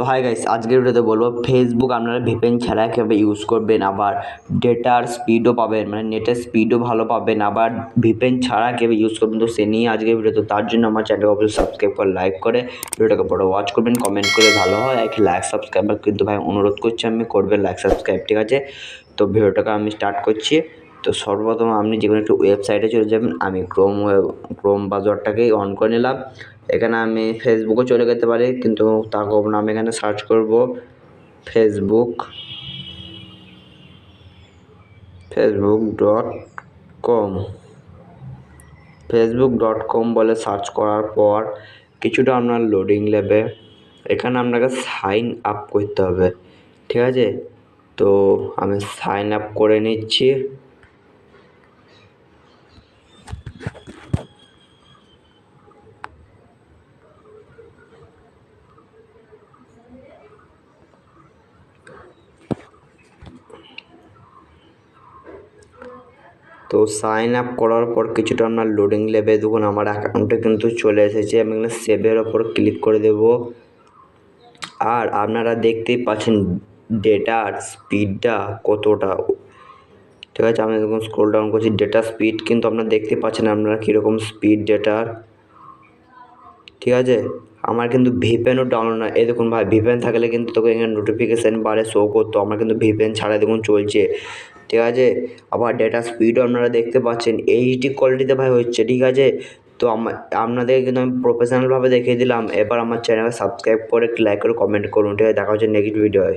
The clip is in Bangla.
হাই গাইস, আজকের ভিডিওতে বলবো ফেসবুক আপনারা ভিপিএন ছাড়া কীভাবে ইউজ করবেন, আবার ডেটার স্পিডও পাবেন, মানে নেটের স্পিডও ভালো পাবেন, আবার ভিপিএন ছাড়া কীভাবে ইউজ করবেন। তো সে নিয়ে আজকের ভিডিও। তো তার জন্য আমার চ্যানেলকে অবশ্যই সাবস্ক্রাইব করে লাইক করে ভিডিওটাকে বড় ওয়াচ করবেন, কমেন্ট করে ভালো হয় এক লাইক সাবস্ক্রাইব কিন্তু ভাই অনুরোধ করছি আমি করবেন লাইক সাবস্ক্রাইব, ঠিক আছে? তো ভিডিওটাকে আমি স্টার্ট করছি। তো সর্বপ্রথম আপনি যে কোনো একটি ওয়েবসাইটে চলে যাবেন। আমি ক্রোম ব্রাউজারটাকেই অন করে নিলাম। এখানে আমি ফেসবুকও চলে যেতে পারি, কিন্তু তা করব না। আমি এখানে সার্চ করব facebook.com বলে সার্চ করার পর কিছুটা আপনার লোডিং নেবে। এখানে আপনাকে সাইন আপ করতে হবে, ঠিক আছে? তো আমি সাইন আপ করে নিচ্ছি। তো সাইন আপ করার পর কিছুটা আপনার লোডিং নেবে। দেখুন আমার অ্যাকাউন্টে কিন্তু চলে এসেছে। আমি এখানে সেভের ওপর ক্লিক করে দেব। আর আপনারা দেখতেই পাচ্ছেন ডেটার স্পিডটা কতটা, ঠিক আছে? আমি দেখুন স্ক্রল ডাউন করছি, ডেটা স্পিড কিন্তু আপনারা দেখতে পাচ্ছেন আপনারা কীরকম স্পিড ডেটার, ঠিক আছে? আমার কিন্তু ভিপিএনও ডাউনলোড না। এই দেখুন ভাই, ভিপিএন থাকলে কিন্তু তোকে এখানে নোটিফিকেশান বারে শো করতো। আমার কিন্তু ভিপিএন ছাড়া দেখুন চলছে, ঠিক আছে? আবার ডেটা স্পিডও আপনারা দেখতে পাচ্ছেন এইচডি কোয়ালিটিতে ভাই হচ্ছে, ঠিক আছে? তো আপনাদেরকে কিন্তু আমি প্রফেশনালভাবে দেখিয়ে দিলাম। এবার আমার চ্যানেলকে সাবস্ক্রাইব করে লাইক করে কমেন্ট করুন, ঠিক আছে? দেখা হচ্ছে নেক্সট ভিডিওয়।